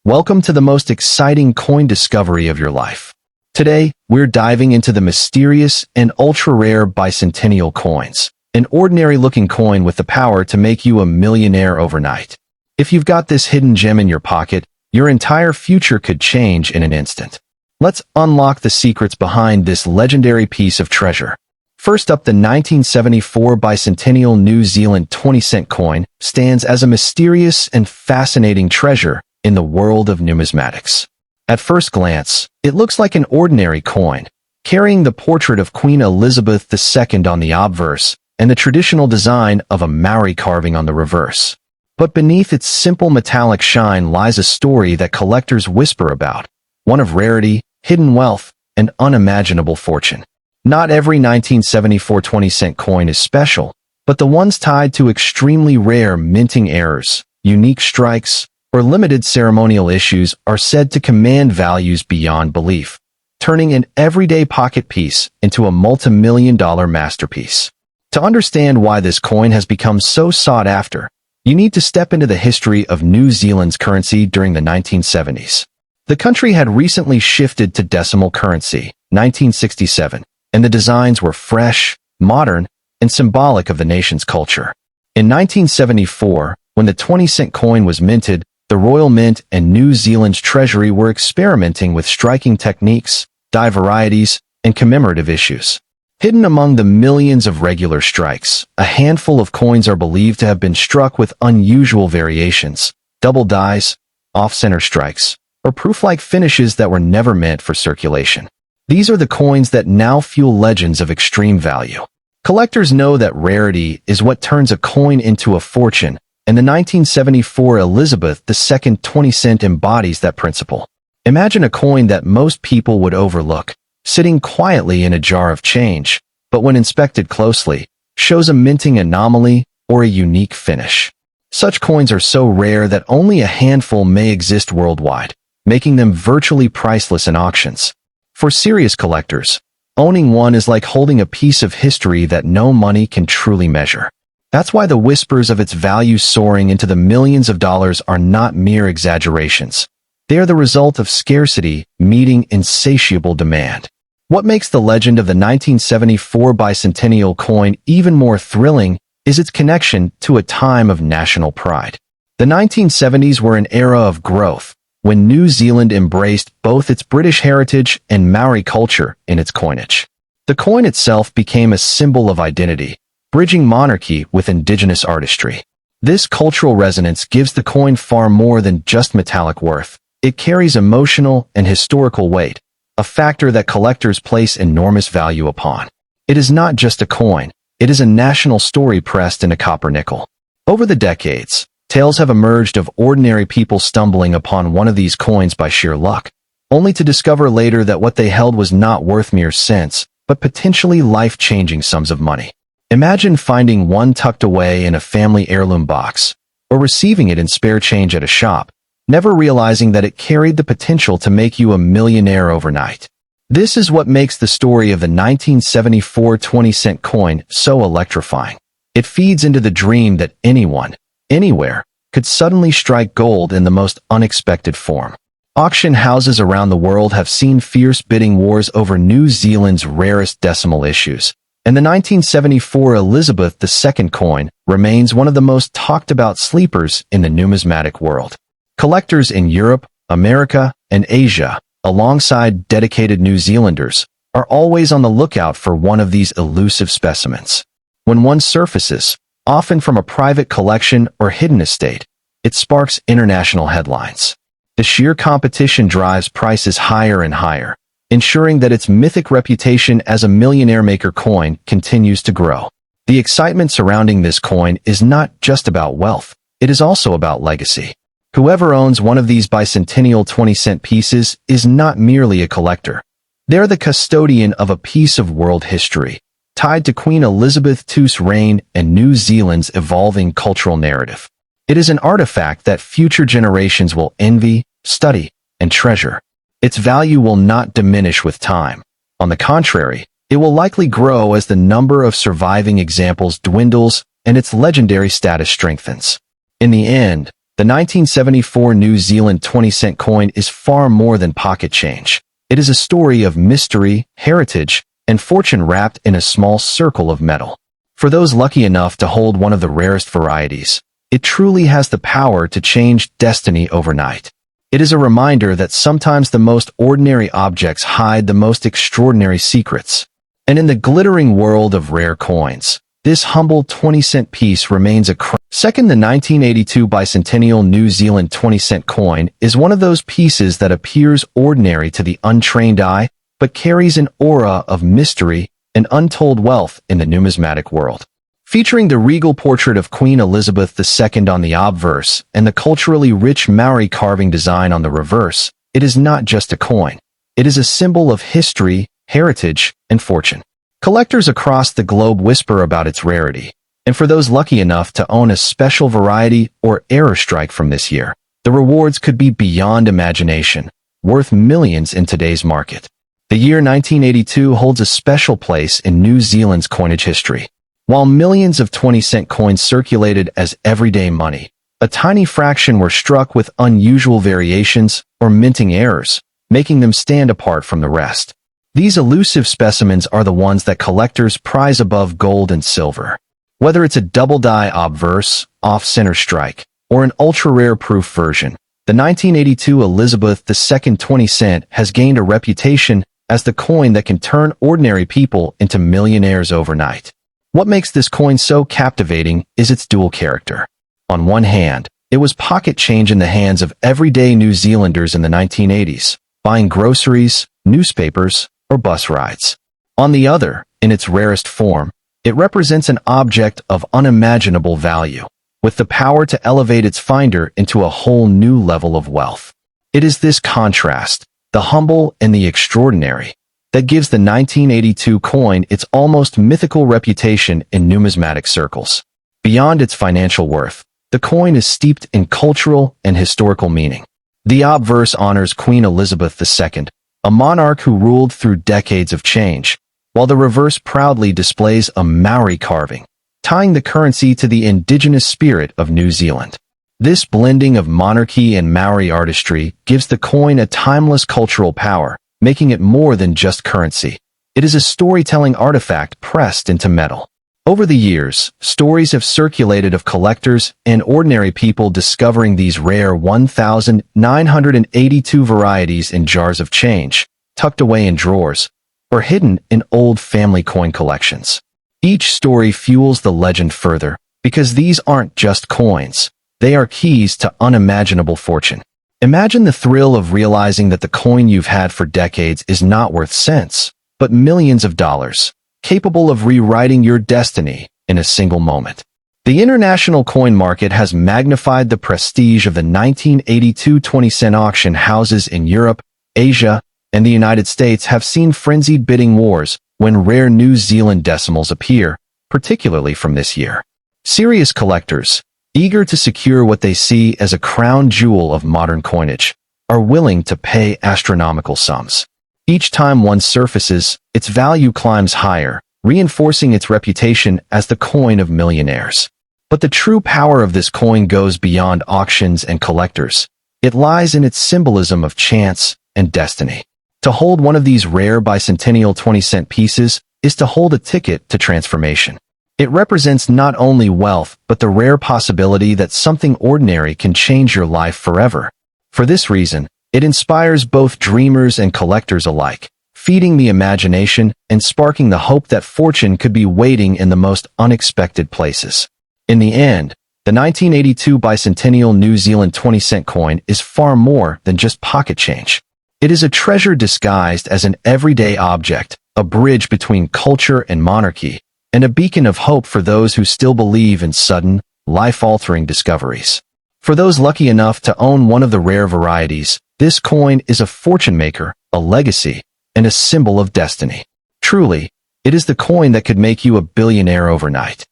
Welcome to the most exciting coin discovery of your life. Today, we're diving into the mysterious and ultra-rare bicentennial coins, an ordinary-looking coin with the power to make you a millionaire overnight. If you've got this hidden gem in your pocket, your entire future could change in an instant. Let's unlock the secrets behind this legendary piece of treasure. First up, the 1974 bicentennial New Zealand 20-cent coin stands as a mysterious and fascinating treasure in the world of numismatics. At first glance, it looks like an ordinary coin, carrying the portrait of Queen Elizabeth II on the obverse and the traditional design of a Maori carving on the reverse. But beneath its simple metallic shine lies a story that collectors whisper about, one of rarity, hidden wealth, and unimaginable fortune. Not every 1974 20-cent coin is special, but the ones tied to extremely rare minting errors, unique strikes, or limited ceremonial issues are said to command values beyond belief, turning an everyday pocket piece into a multi-million-dollar masterpiece. To understand why this coin has become so sought after, you need to step into the history of New Zealand's currency during the 1970s. The country had recently shifted to decimal currency, 1967, and the designs were fresh, modern, and symbolic of the nation's culture. In 1974, when the 20-cent coin was minted, the Royal Mint and New Zealand's Treasury were experimenting with striking techniques, die varieties, and commemorative issues. Hidden among the millions of regular strikes, a handful of coins are believed to have been struck with unusual variations, double dies, off-center strikes, or proof-like finishes that were never meant for circulation. These are the coins that now fuel legends of extreme value. Collectors know that rarity is what turns a coin into a fortune, and the 1974 Elizabeth II 20-cent embodies that principle. Imagine a coin that most people would overlook, sitting quietly in a jar of change, but when inspected closely, shows a minting anomaly or a unique finish. Such coins are so rare that only a handful may exist worldwide, making them virtually priceless in auctions. For serious collectors, owning one is like holding a piece of history that no money can truly measure. That's why the whispers of its value soaring into the millions of dollars are not mere exaggerations. They are the result of scarcity meeting insatiable demand. What makes the legend of the 1974 bicentennial coin even more thrilling is its connection to a time of national pride. The 1970s were an era of growth, when New Zealand embraced both its British heritage and Maori culture in its coinage. The coin itself became a symbol of identity, bridging monarchy with indigenous artistry. This cultural resonance gives the coin far more than just metallic worth. It carries emotional and historical weight, a factor that collectors place enormous value upon. It is not just a coin, it is a national story pressed in a copper nickel. Over the decades, tales have emerged of ordinary people stumbling upon one of these coins by sheer luck, only to discover later that what they held was not worth mere cents, but potentially life-changing sums of money. Imagine finding one tucked away in a family heirloom box, or receiving it in spare change at a shop, never realizing that it carried the potential to make you a millionaire overnight. This is what makes the story of the 1974 20-cent coin so electrifying. It feeds into the dream that anyone, anywhere, could suddenly strike gold in the most unexpected form. Auction houses around the world have seen fierce bidding wars over New Zealand's rarest decimal issues, and the 1974 Elizabeth II coin remains one of the most talked-about sleepers in the numismatic world. Collectors in Europe, America, and Asia, alongside dedicated New Zealanders, are always on the lookout for one of these elusive specimens. When one surfaces, often from a private collection or hidden estate, it sparks international headlines. The sheer competition drives prices higher and higher, ensuring that its mythic reputation as a millionaire-maker coin continues to grow. The excitement surrounding this coin is not just about wealth, it is also about legacy. Whoever owns one of these bicentennial 20-cent pieces is not merely a collector. They're the custodian of a piece of world history, tied to Queen Elizabeth II's reign and New Zealand's evolving cultural narrative. It is an artifact that future generations will envy, study, and treasure. Its value will not diminish with time. On the contrary, it will likely grow as the number of surviving examples dwindles and its legendary status strengthens. In the end, the The 1974 New Zealand 20-cent coin is far more than pocket change. It is a story of mystery, heritage, and fortune wrapped in a small circle of metal. For those lucky enough to hold one of the rarest varieties, it truly has the power to change destiny overnight. It is a reminder that sometimes the most ordinary objects hide the most extraordinary secrets. And in the glittering world of rare coins, this humble 20-cent piece remains a crown. Second, the 1982 bicentennial New Zealand 20-cent coin is one of those pieces that appears ordinary to the untrained eye, but carries an aura of mystery and untold wealth in the numismatic world. Featuring the regal portrait of Queen Elizabeth II on the obverse and the culturally rich Maori carving design on the reverse, it is not just a coin. It is a symbol of history, heritage, and fortune. Collectors across the globe whisper about its rarity, and for those lucky enough to own a special variety or error strike from this year, the rewards could be beyond imagination, worth millions in today's market. The year 1982 holds a special place in New Zealand's coinage history. While millions of 20-cent coins circulated as everyday money, a tiny fraction were struck with unusual variations or minting errors, making them stand apart from the rest. These elusive specimens are the ones that collectors prize above gold and silver. Whether it's a double-die obverse, off-center strike, or an ultra-rare proof version, the 1982 Elizabeth II 20-cent has gained a reputation as the coin that can turn ordinary people into millionaires overnight. What makes this coin so captivating is its dual character. On one hand, it was pocket change in the hands of everyday New Zealanders in the 1980s, buying groceries, newspapers, or bus rides. On the other, in its rarest form, it represents an object of unimaginable value, with the power to elevate its finder into a whole new level of wealth. It is this contrast, the humble and the extraordinary, that gives the 1982 coin its almost mythical reputation in numismatic circles. Beyond its financial worth, the coin is steeped in cultural and historical meaning. The obverse honors Queen Elizabeth II, a monarch who ruled through decades of change, while the reverse proudly displays a Maori carving, tying the currency to the indigenous spirit of New Zealand. This blending of monarchy and Maori artistry gives the coin a timeless cultural power, making it more than just currency. It is a storytelling artifact pressed into metal. Over the years, stories have circulated of collectors and ordinary people discovering these rare 1,982 varieties in jars of change, tucked away in drawers, or hidden in old family coin collections. Each story fuels the legend further, because these aren't just coins. They are keys to unimaginable fortune. Imagine the thrill of realizing that the coin you've had for decades is not worth cents, but millions of dollars, capable of rewriting your destiny in a single moment. The international coin market has magnified the prestige of the 1982 20-cent auction. Houses in Europe, Asia, and the United States have seen frenzied bidding wars when rare New Zealand decimals appear, particularly from this year. Serious collectors, eager to secure what they see as a crown jewel of modern coinage, are willing to pay astronomical sums. Each time one surfaces, its value climbs higher, reinforcing its reputation as the coin of millionaires. But the true power of this coin goes beyond auctions and collectors. It lies in its symbolism of chance and destiny. To hold one of these rare bicentennial 20-cent pieces is to hold a ticket to transformation. It represents not only wealth, but the rare possibility that something ordinary can change your life forever. For this reason, it inspires both dreamers and collectors alike, feeding the imagination and sparking the hope that fortune could be waiting in the most unexpected places. In the end, the 1982 bicentennial New Zealand 20-cent coin is far more than just pocket change. It is a treasure disguised as an everyday object, a bridge between culture and monarchy, and a beacon of hope for those who still believe in sudden, life-altering discoveries. For those lucky enough to own one of the rare varieties, this coin is a fortune maker, a legacy, and a symbol of destiny. Truly, it is the coin that could make you a billionaire overnight.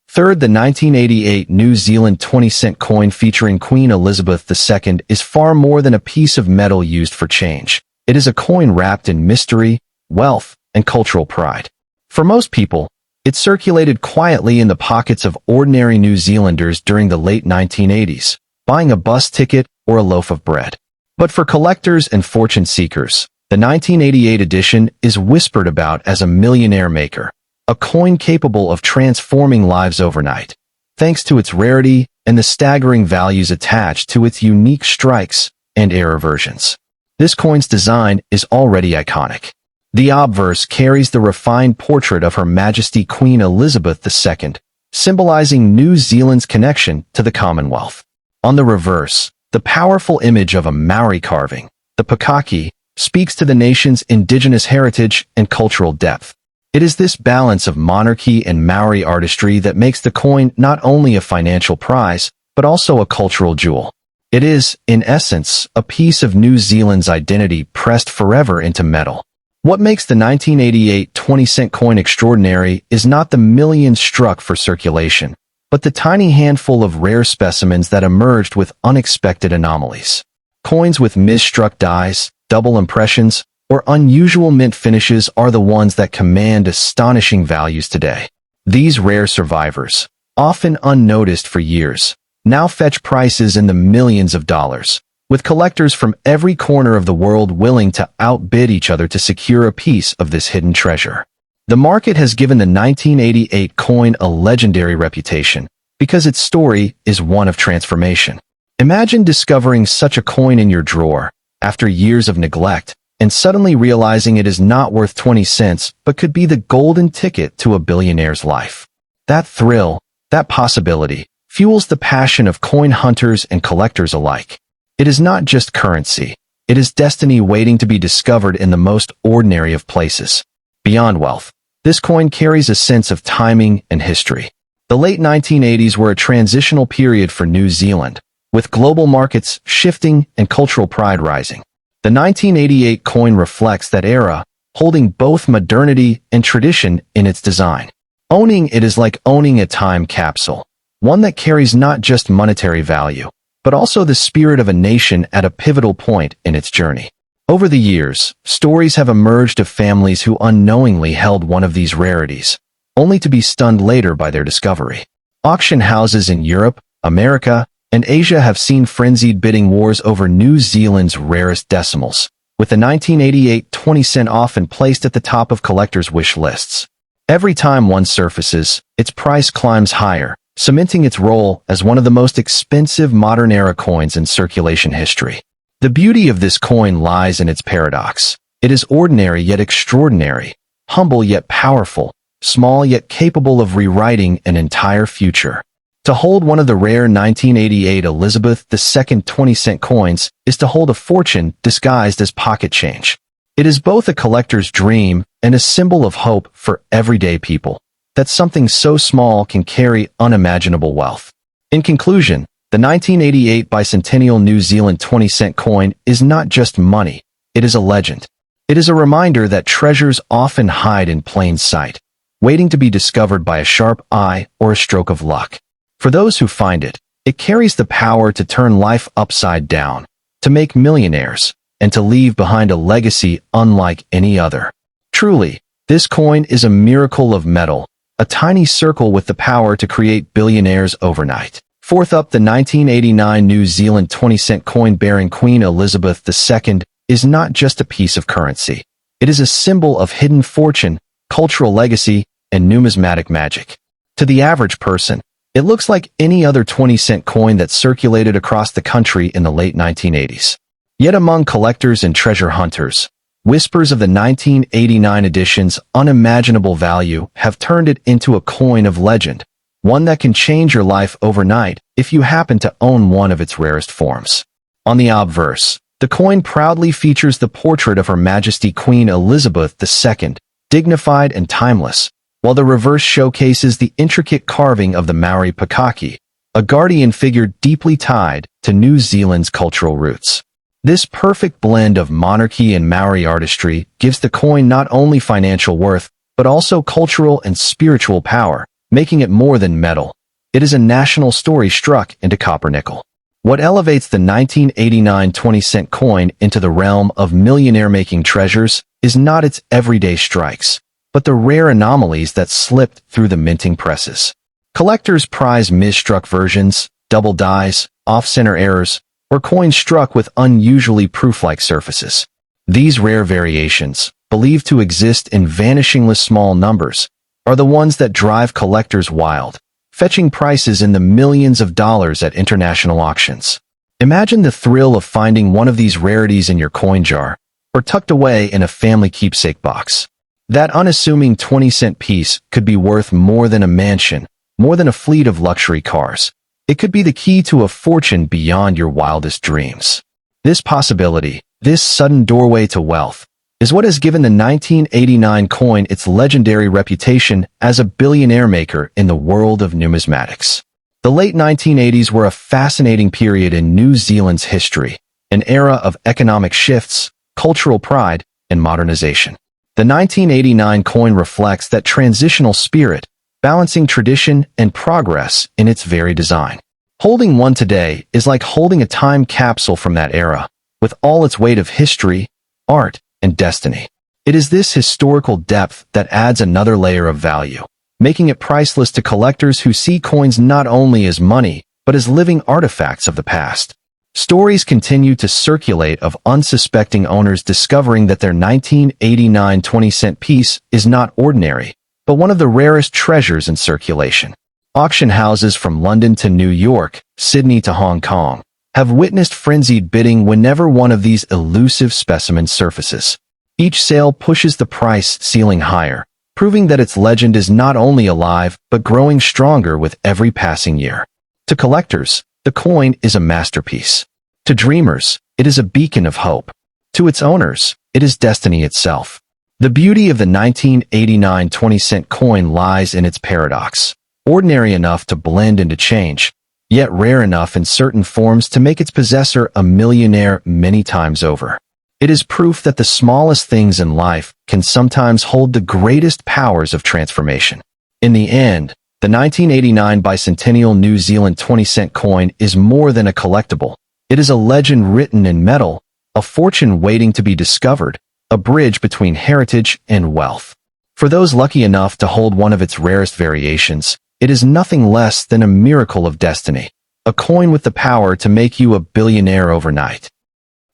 Third, the 1988 New Zealand 20-cent coin featuring Queen Elizabeth II is far more than a piece of metal used for change. It is a coin wrapped in mystery, wealth, and cultural pride. For most people, it circulated quietly in the pockets of ordinary New Zealanders during the late 1980s, buying a bus ticket, or a loaf of bread. But for collectors and fortune seekers, the 1988 edition is whispered about as a millionaire maker, a coin capable of transforming lives overnight, thanks to its rarity and the staggering values attached to its unique strikes and error versions. This coin's design is already iconic. The obverse carries the refined portrait of Her Majesty Queen Elizabeth II, symbolizing New Zealand's connection to the Commonwealth. On the reverse, the powerful image of a Maori carving, the Pakaki, speaks to the nation's indigenous heritage and cultural depth. It is this balance of monarchy and Maori artistry that makes the coin not only a financial prize, but also a cultural jewel. It is, in essence, a piece of New Zealand's identity pressed forever into metal. What makes the 1988 20-cent coin extraordinary is not the millions struck for circulation, but the tiny handful of rare specimens that emerged with unexpected anomalies. Coins with misstruck dies, double impressions, or unusual mint finishes are the ones that command astonishing values today. These rare survivors, often unnoticed for years, now fetch prices in the millions of dollars, with collectors from every corner of the world willing to outbid each other to secure a piece of this hidden treasure. The market has given the 1988 coin a legendary reputation because its story is one of transformation. Imagine discovering such a coin in your drawer after years of neglect and suddenly realizing it is not worth 20 cents but could be the golden ticket to a billionaire's life. That thrill, that possibility, fuels the passion of coin hunters and collectors alike. It is not just currency. It is destiny waiting to be discovered in the most ordinary of places. Beyond wealth, this coin carries a sense of timing and history. The late 1980s were a transitional period for New Zealand, with global markets shifting and cultural pride rising. The 1988 coin reflects that era, holding both modernity and tradition in its design. Owning it is like owning a time capsule, one that carries not just monetary value, but also the spirit of a nation at a pivotal point in its journey. Over the years, stories have emerged of families who unknowingly held one of these rarities, only to be stunned later by their discovery. Auction houses in Europe, America, and Asia have seen frenzied bidding wars over New Zealand's rarest decimals, with the 1988 20-cent often placed at the top of collectors' wish lists. Every time one surfaces, its price climbs higher, cementing its role as one of the most expensive modern-era coins in circulation history. The beauty of this coin lies in its paradox. It is ordinary yet extraordinary, humble yet powerful, small yet capable of rewriting an entire future. To hold one of the rare 1988 Elizabeth II 20-cent coins is to hold a fortune disguised as pocket change. It is both a collector's dream and a symbol of hope for everyday people, that something so small can carry unimaginable wealth. In conclusion, the 1988 bicentennial New Zealand 20-cent coin is not just money, it is a legend. It is a reminder that treasures often hide in plain sight, waiting to be discovered by a sharp eye or a stroke of luck. For those who find it, it carries the power to turn life upside down, to make millionaires, and to leave behind a legacy unlike any other. Truly, this coin is a miracle of metal, a tiny circle with the power to create billionaires overnight. Fourth up, the 1989 New Zealand 20-cent coin bearing Queen Elizabeth II is not just a piece of currency. It is a symbol of hidden fortune, cultural legacy, and numismatic magic. To the average person, it looks like any other 20-cent coin that circulated across the country in the late 1980s. Yet among collectors and treasure hunters, whispers of the 1989 edition's unimaginable value have turned it into a coin of legend, one that can change your life overnight if you happen to own one of its rarest forms. On the obverse, the coin proudly features the portrait of Her Majesty Queen Elizabeth II, dignified and timeless, while the reverse showcases the intricate carving of the Maori Pakaki, a guardian figure deeply tied to New Zealand's cultural roots. This perfect blend of monarchy and Maori artistry gives the coin not only financial worth, but also cultural and spiritual power, making it more than metal. It is a national story struck into copper nickel. What elevates the 1989 20-cent coin into the realm of millionaire-making treasures is not its everyday strikes, but the rare anomalies that slipped through the minting presses. Collectors prize misstruck versions, double dies, off-center errors, or coins struck with unusually proof-like surfaces. These rare variations, believed to exist in vanishingly small numbers, are the ones that drive collectors wild, fetching prices in the millions of dollars at international auctions. Imagine the thrill of finding one of these rarities in your coin jar, or tucked away in a family keepsake box. That unassuming 20-cent piece could be worth more than a mansion, more than a fleet of luxury cars. It could be the key to a fortune beyond your wildest dreams. This possibility, this sudden doorway to wealth, is what has given the 1989 coin its legendary reputation as a billionaire maker in the world of numismatics. The late 1980s were a fascinating period in New Zealand's history, an era of economic shifts, cultural pride, and modernization. The 1989 coin reflects that transitional spirit, balancing tradition and progress in its very design. Holding one today is like holding a time capsule from that era, with all its weight of history, art, and destiny. It is this historical depth that adds another layer of value, making it priceless to collectors who see coins not only as money, but as living artifacts of the past. Stories continue to circulate of unsuspecting owners discovering that their 1989 20-cent piece is not ordinary, but one of the rarest treasures in circulation. Auction houses from London to New York, Sydney to Hong Kong, have witnessed frenzied bidding whenever one of these elusive specimens surfaces. Each sale pushes the price ceiling higher, proving that its legend is not only alive, but growing stronger with every passing year. To collectors, the coin is a masterpiece. To dreamers, it is a beacon of hope. To its owners, it is destiny itself. The beauty of the 1989 20-cent coin lies in its paradox. Ordinary enough to blend into change, yet rare enough in certain forms to make its possessor a millionaire many times over. It is proof that the smallest things in life can sometimes hold the greatest powers of transformation. In the end, the 1989 bicentennial New Zealand 20-cent coin is more than a collectible. It is a legend written in metal, a fortune waiting to be discovered, a bridge between heritage and wealth. For those lucky enough to hold one of its rarest variations, it is nothing less than a miracle of destiny, a coin with the power to make you a billionaire overnight.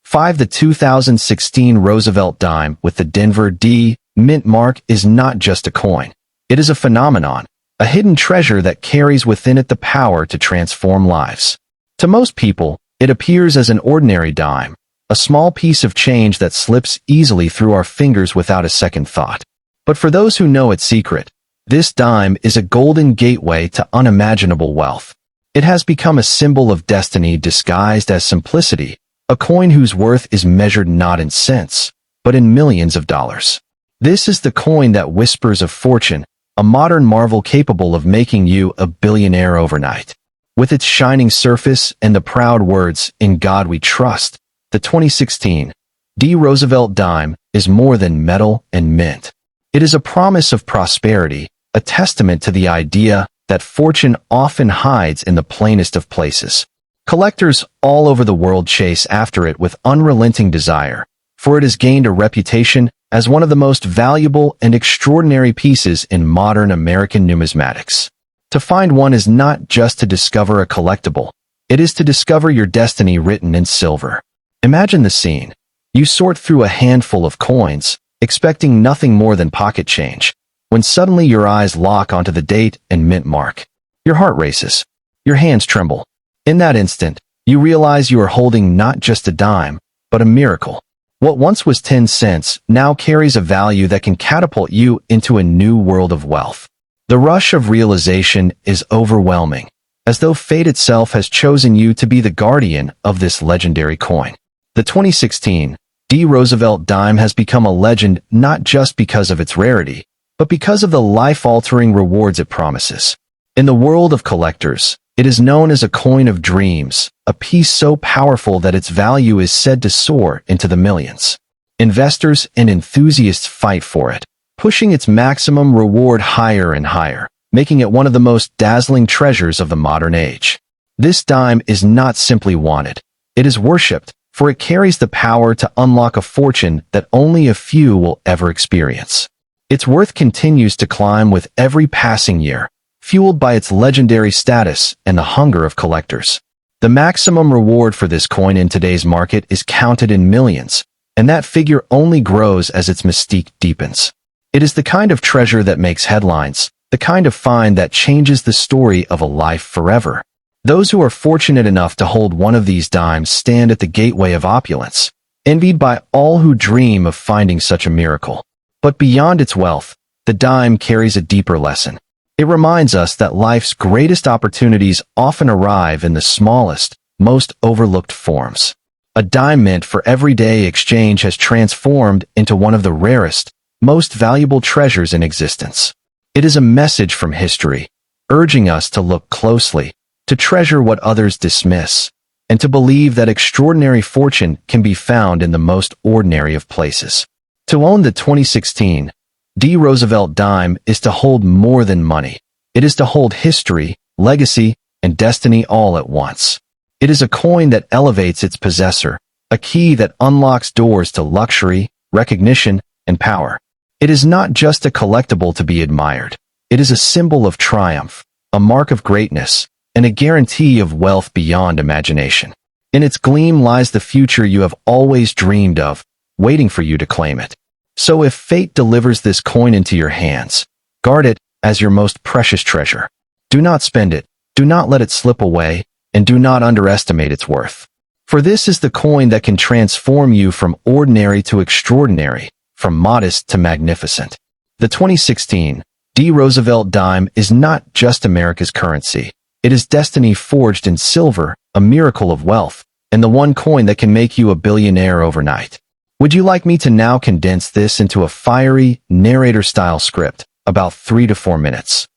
5. The 2016 Roosevelt dime with the Denver D mint mark is not just a coin. It is a phenomenon, a hidden treasure that carries within it the power to transform lives. To most people, it appears as an ordinary dime, a small piece of change that slips easily through our fingers without a second thought. But for those who know its secret, this dime is a golden gateway to unimaginable wealth. It has become a symbol of destiny disguised as simplicity, a coin whose worth is measured not in cents, but in millions of dollars. This is the coin that whispers of fortune, a modern marvel capable of making you a billionaire overnight. With its shining surface and the proud words, "In God We Trust," the 2016 D. Roosevelt dime is more than metal and mint. It is a promise of prosperity, a testament to the idea that fortune often hides in the plainest of places. Collectors all over the world chase after it with unrelenting desire, for it has gained a reputation as one of the most valuable and extraordinary pieces in modern American numismatics. To find one is not just to discover a collectible, it is to discover your destiny written in silver. Imagine the scene. You sort through a handful of coins, expecting nothing more than pocket change, when suddenly your eyes lock onto the date and mint mark. Your heart races. Your hands tremble. In that instant, you realize you are holding not just a dime, but a miracle. What once was 10 cents now carries a value that can catapult you into a new world of wealth. The rush of realization is overwhelming, as though fate itself has chosen you to be the guardian of this legendary coin. The 2016 D. Roosevelt dime has become a legend not just because of its rarity, but because of the life-altering rewards it promises. In the world of collectors, it is known as a coin of dreams, a piece so powerful that its value is said to soar into the millions. Investors and enthusiasts fight for it, pushing its maximum reward higher and higher, making it one of the most dazzling treasures of the modern age. This dime is not simply wanted, it is worshipped, for it carries the power to unlock a fortune that only a few will ever experience. Its worth continues to climb with every passing year, fueled by its legendary status and the hunger of collectors. The maximum reward for this coin in today's market is counted in millions, and that figure only grows as its mystique deepens. It is the kind of treasure that makes headlines, the kind of find that changes the story of a life forever. Those who are fortunate enough to hold one of these dimes stand at the gateway of opulence, envied by all who dream of finding such a miracle. But beyond its wealth, the dime carries a deeper lesson. It reminds us that life's greatest opportunities often arrive in the smallest, most overlooked forms. A dime mint for everyday exchange has transformed into one of the rarest, most valuable treasures in existence. It is a message from history, urging us to look closely, to treasure what others dismiss, and to believe that extraordinary fortune can be found in the most ordinary of places. To own the 2016 D. Roosevelt dime is to hold more than money. It is to hold history, legacy, and destiny all at once. It is a coin that elevates its possessor, a key that unlocks doors to luxury, recognition, and power. It is not just a collectible to be admired. It is a symbol of triumph, a mark of greatness, and a guarantee of wealth beyond imagination. In its gleam lies the future you have always dreamed of, waiting for you to claim it. So if fate delivers this coin into your hands, guard it as your most precious treasure. Do not spend it, do not let it slip away, and do not underestimate its worth. For this is the coin that can transform you from ordinary to extraordinary, from modest to magnificent. The 2016 D. Roosevelt dime is not just America's currency. It is destiny forged in silver, a miracle of wealth, and the one coin that can make you a billionaire overnight. Would you like me to now condense this into a fiery, narrator-style script, about 3 to 4 minutes?